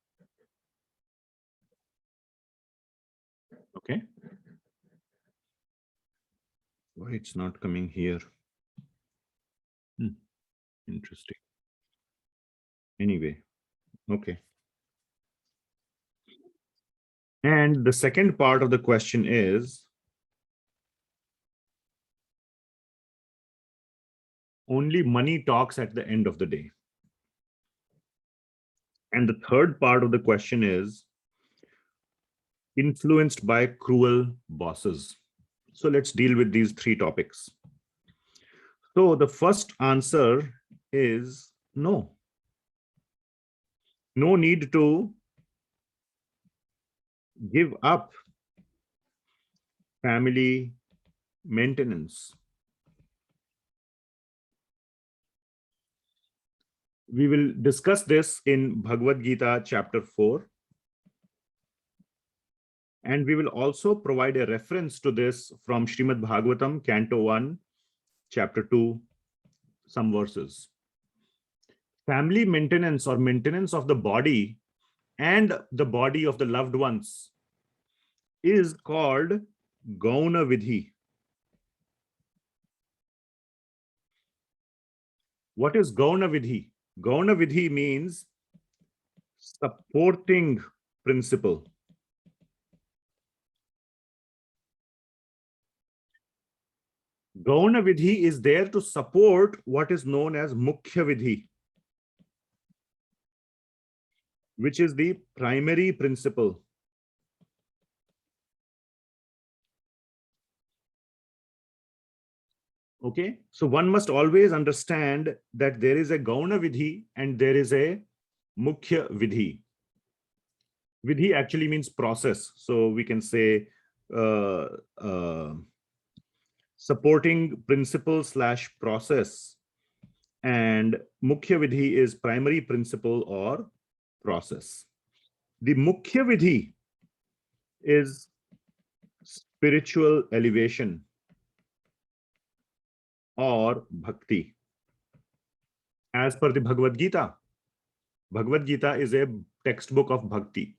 Speaker 1: Okay. Why it's not coming here? Interesting. Anyway, okay. And the second part of the question is, only money talks at the end of the day. And the third part of the question is, influenced by cruel bosses. So let's deal with these three topics. So the first answer is no. No need to give up family maintenance. We will discuss this in Bhagavad Gita chapter 4. And we will also provide a reference to this from Srimad Bhagavatam, Canto 1, chapter 2, some verses. Family maintenance or maintenance of the body and the body of the loved ones is called Gauna Vidhi. What is Gauna Vidhi? Gauna Vidhi means supporting principle. Gauna Vidhi is there to support what is known as Mukhya Vidhi, which is the primary principle. Okay, so one must always understand that there is a Gauna Vidhi and there is a Mukhya Vidhi. Vidhi actually means process. So we can say supporting principle / process, and Mukhya Vidhi is primary principle or process. The Mukhya Vidhi is spiritual elevation or bhakti. As per the Bhagavad Gita, Bhagavad Gita is a textbook of bhakti.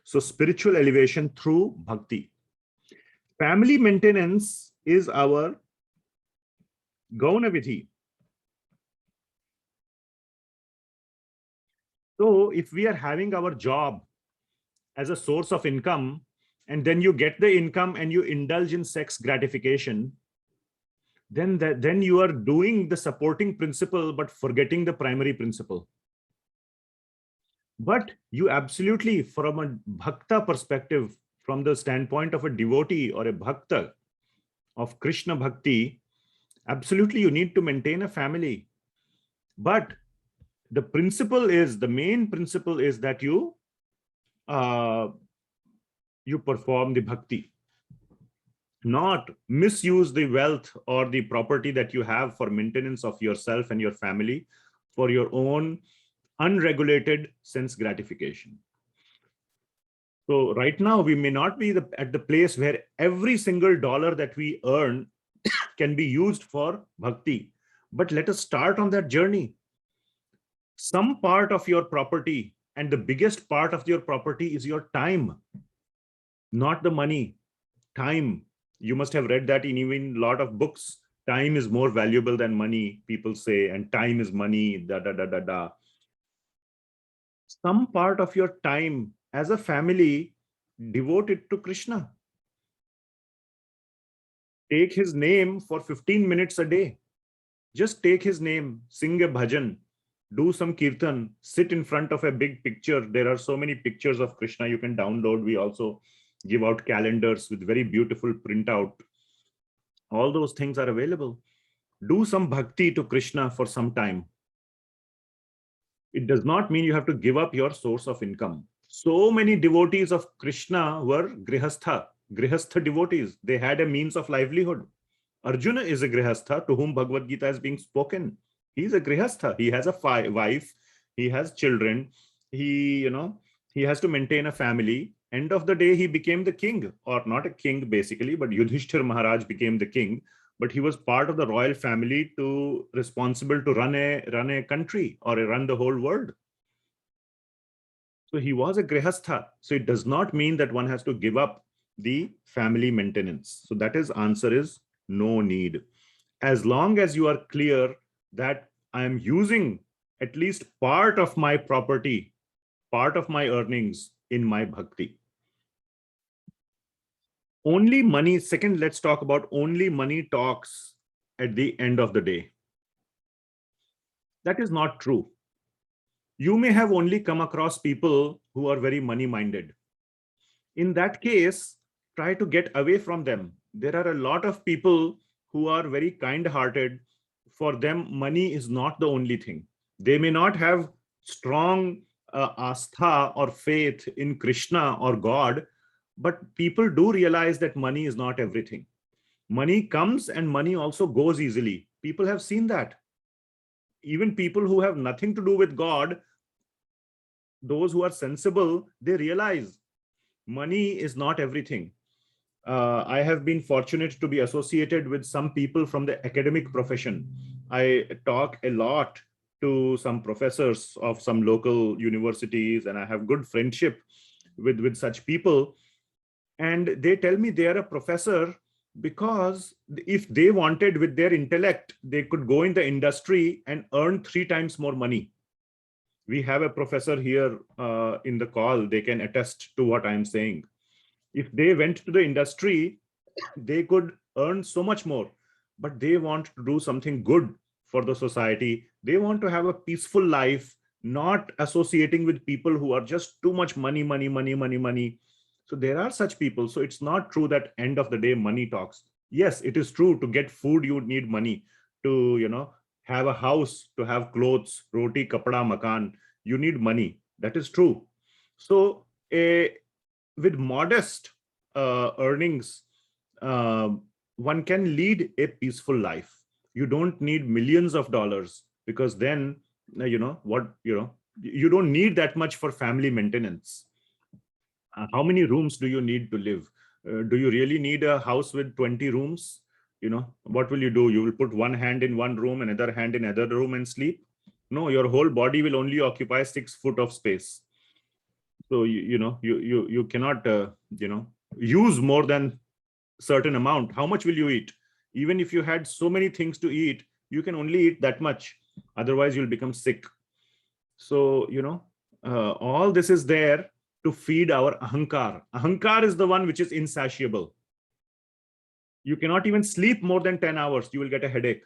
Speaker 1: So spiritual elevation through bhakti. Family maintenance is our Gauna Vidhi. So if we are having our job as a source of income, and then you get the income and you indulge in sex gratification, then you are doing the supporting principle, but forgetting the primary principle. But you absolutely, from a bhakta perspective, from the standpoint of a devotee or a bhakta of Krishna bhakti, absolutely you need to maintain a family. But the principle is, the main principle is that you perform the bhakti, not misuse the wealth or the property that you have for maintenance of yourself and your family for your own unregulated sense gratification. So right now we may not be at the place where every single dollar that we earn can be used for bhakti, but let us start on that journey. Some part of your property, and the biggest part of your property, is your time, not the money. Time. You must have read that in even a lot of books. Time is more valuable than money, people say, and time is money, Some part of your time as a family, devote it to Krishna. Take his name for 15 minutes a day. Just take his name, sing a bhajan, do some kirtan, sit in front of a big picture. There are so many pictures of Krishna you can download. We also give out calendars with very beautiful printout. All those things are available. Do some bhakti to Krishna for some time. It does not mean you have to give up your source of income. So many devotees of Krishna were grihastha devotees. They had a means of livelihood. Arjuna is a grihastha to whom Bhagavad Gita is being spoken. He is a grihastha. He has a wife. He has children. He has to maintain a family. End of the day, he became the king, or not a king basically, but Yudhishthir Maharaj became the king. But he was part of the royal family, responsible to run a country or run the whole world. So he was a grihastha. So it does not mean that one has to give up the family maintenance. So that is answer is no need. As long as you are clear that I am using at least part of my property, part of my earnings in my bhakti. Only money, second, let's talk about only money talks at the end of the day. That is not true. You may have only come across people who are very money-minded. In that case, try to get away from them. There are a lot of people who are very kind-hearted. For them, money is not the only thing. They may not have strong astha or faith in Krishna or God, but people do realize that money is not everything. Money comes and money also goes easily. People have seen that. Even people who have nothing to do with God, those who are sensible, they realize money is not everything. I have been fortunate to be associated with some people from the academic profession. I talk a lot to some professors of some local universities, and I have good friendship with such people. And they tell me they are a professor because if they wanted, with their intellect, they could go in the industry and earn 3 times more money. We have a professor here in the call. They can attest to what I'm saying. If they went to the industry, they could earn so much more, but they want to do something good for the society. They want to have a peaceful life, not associating with people who are just too much money. So there are such people. So it's not true that end of the day money talks. Yes, it is true, to get food you need money, to have a house, to have clothes, roti, kapda, makan, you need money. That is true. So with modest earnings, one can lead a peaceful life. You don't need millions of dollars, because then you don't need that much for family maintenance. How many rooms do you need to live? Do you really need a house with 20 rooms? What will you do? You will put one hand in one room, another hand in another room and sleep? No, your whole body will only occupy 6 foot of space. So you cannot use more than certain amount. How much will you eat? Even if you had so many things to eat, you can only eat that much. Otherwise, you'll become sick. So all this is there to feed our ahankar. Ahankar is the one which is insatiable. You cannot even sleep more than 10 hours. You will get a headache.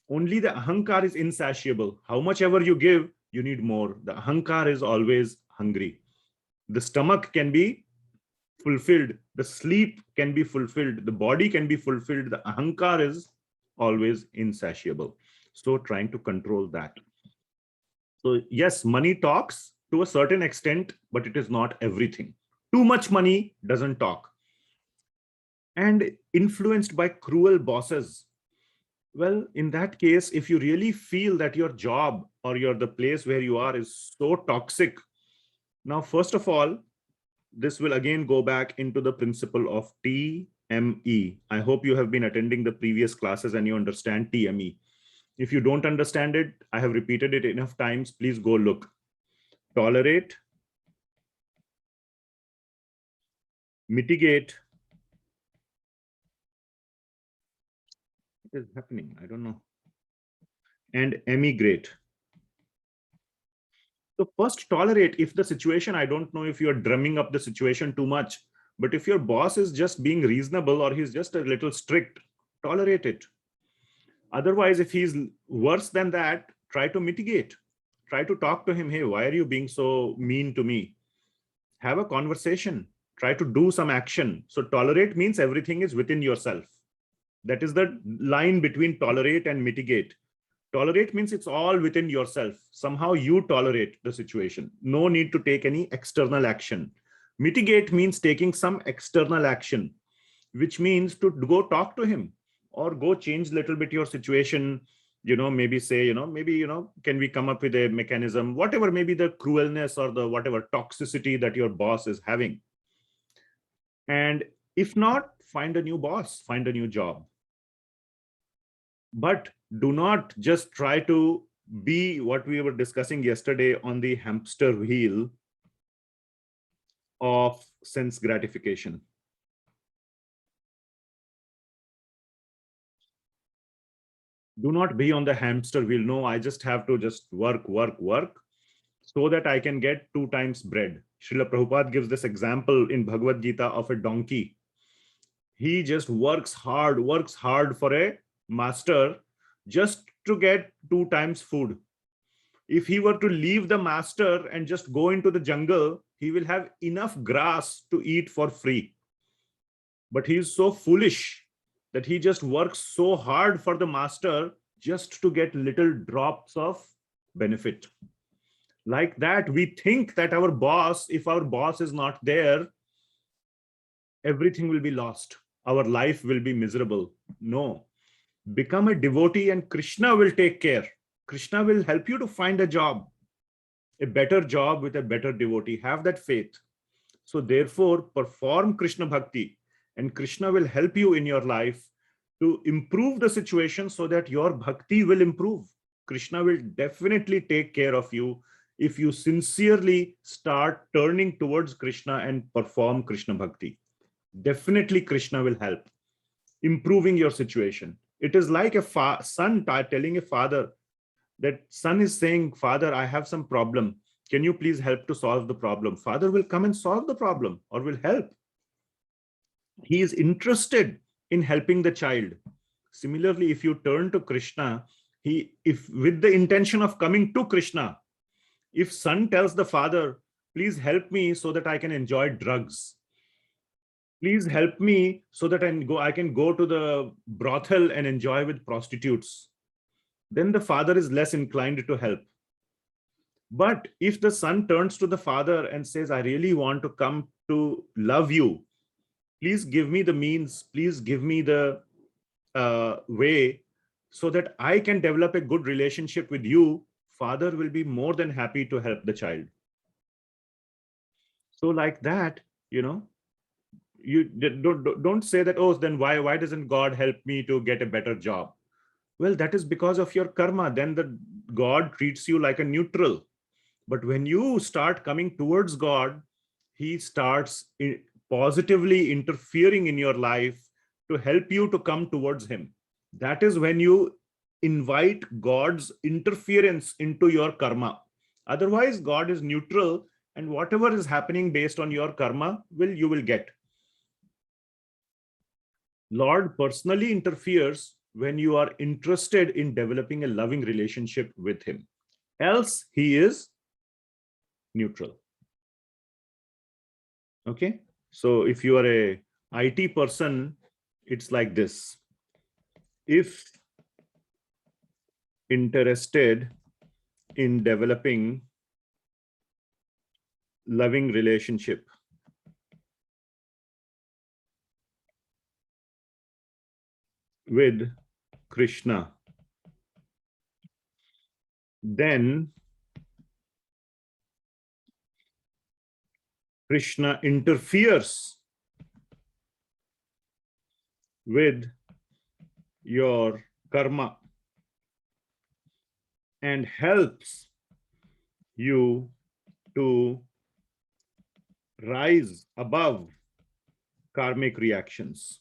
Speaker 1: Only the ahankar is insatiable. How much ever you give, you need more. The ahankar is always hungry. The stomach can be fulfilled. The sleep can be fulfilled. The body can be fulfilled. The ahankar is always insatiable. So trying to control that. So yes, money talks to a certain extent, but it is not everything. Too much money doesn't talk. And influenced by cruel bosses. Well, in that case, if you really feel that your job or the place where you are is so toxic, now, first of all, this will again go back into the principle of TME. I hope you have been attending the previous classes and you understand TME. If you don't understand it, I have repeated it enough times. Please go look. Tolerate, mitigate. What is happening? I don't know. And emigrate. So first, tolerate. If the situation, I don't know if you're drumming up the situation too much, but if your boss is just being reasonable or he's just a little strict, tolerate it. Otherwise, if he's worse than that, try to mitigate. Try to talk to him. Hey, why are you being so mean to me? Have a conversation. Try to do some action. So tolerate means everything is within yourself. That is the line between tolerate and mitigate. Tolerate means it's all within yourself. Somehow you tolerate the situation. No need to take any external action. Mitigate means taking some external action, which means to go talk to him or go change a little bit your situation. Maybe say, maybe, can we come up with a mechanism, whatever, maybe the cruelness or the whatever toxicity that your boss is having. And if not, find a new boss, find a new job. But do not just try to be what we were discussing yesterday on the hamster wheel of sense gratification. Do not be on the hamster wheel. No, I just have to just work so that I can get 2 times bread. Srila Prabhupada gives this example in Bhagavad Gita of a donkey. He just works hard for a master just to get 2 times food. If he were to leave the master and just go into the jungle, he will have enough grass to eat for free. But he is so foolish that he just works so hard for the master just to get little drops of benefit. Like that, we think that our boss, if our boss is not there, everything will be lost. Our life will be miserable. No. Become a devotee and Krishna will take care. Krishna will help you to find a job, a better job with a better devotee. Have that faith. So therefore, perform Krishna Bhakti and Krishna will help you in your life to improve the situation so that your bhakti will improve. Krishna will definitely take care of you if you sincerely start turning towards Krishna and perform Krishna Bhakti. Definitely Krishna will help improving your situation. It is like a son telling a father that son is saying, Father, I have some problem. Can you please help to solve the problem? Father will come and solve the problem or will help. He is interested in helping the child. Similarly, if you turn to Krishna, if with the intention of coming to Krishna, if son tells the father, please help me so that I can enjoy drugs. Please help me so that I can go to the brothel and enjoy with prostitutes. Then the father is less inclined to help. But if the son turns to the father and says, I really want to come to love you, please give me the means, please give me the way so that I can develop a good relationship with you, father will be more than happy to help the child. So like that, you don't say that, oh, then why doesn't God help me to get a better job? Well, that is because of your karma. Then the God treats you like a neutral. But when you start coming towards God, he starts positively interfering in your life to help you to come towards him. That is when you invite God's interference into your karma. Otherwise, God is neutral and whatever is happening based on your karma, you will get. Lord personally interferes when you are interested in developing a loving relationship with him. Else, he is neutral. Okay. So if you are a IT person, it's like this. If interested in developing loving relationship with Krishna, then Krishna interferes with your karma and helps you to rise above karmic reactions.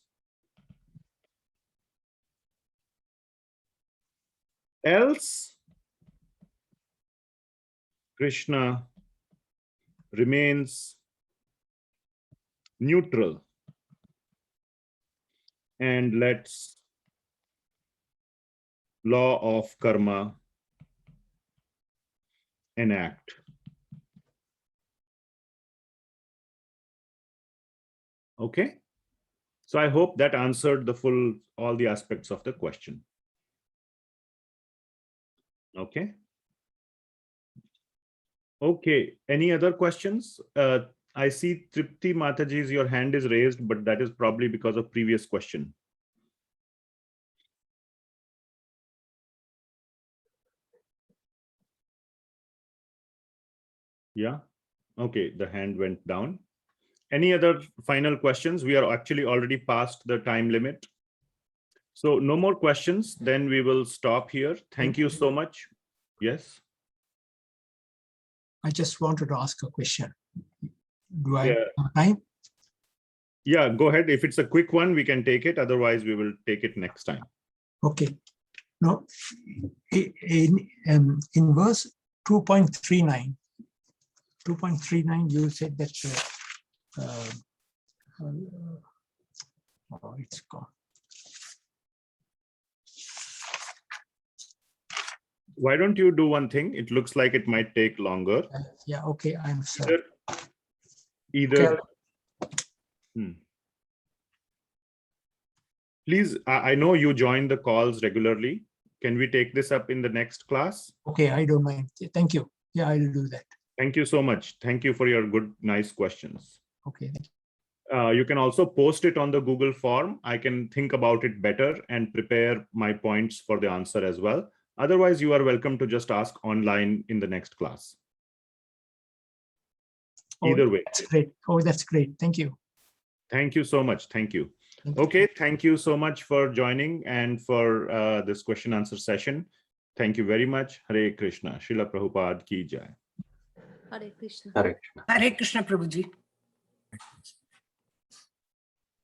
Speaker 1: Else, Krishna remains neutral and lets law of karma enact. Okay. So I hope that answered all the aspects of the question. Okay. Okay. Any other questions? I see Tripti Mataji's, your hand is raised, but that is probably because of previous question. Yeah. Okay. The hand went down. Any other final questions? We are actually already past the time limit. So no more questions. Then we will stop here. Thank you so much. Yes.
Speaker 3: I just wanted to ask a question. Do I
Speaker 1: Yeah.
Speaker 3: have time?
Speaker 1: Yeah, go ahead. If it's a quick one, we can take it. Otherwise, we will take it next time.
Speaker 3: Okay. No, in verse 2.39, you said that oh, it's gone.
Speaker 1: Why don't you do one thing? It looks like it might take longer.
Speaker 3: Yeah, okay, I'm sorry.
Speaker 1: Either
Speaker 3: Okay.
Speaker 1: Please, I know you join the calls regularly. Can we take this up in the next class?
Speaker 3: Okay, I don't mind. Thank you. Yeah, I'll do that.
Speaker 1: Thank you so much. Thank you for your good, nice questions.
Speaker 3: Okay.
Speaker 1: You can also post it on the Google form. I can think about it better and prepare my points for the answer as well. Otherwise, you are welcome to just ask online in the next class. Either way.
Speaker 3: That's great. Oh, that's great. Thank you.
Speaker 1: Thank you so much. Thank you.
Speaker 3: Thank you.
Speaker 1: Okay, thank you so much for joining and for this question answer session. Thank you very much. Hare Krishna. Srila Prabhupada ki jai.
Speaker 2: Hare Krishna.
Speaker 4: Hare Krishna.
Speaker 5: Hare Krishna, Prabhuji.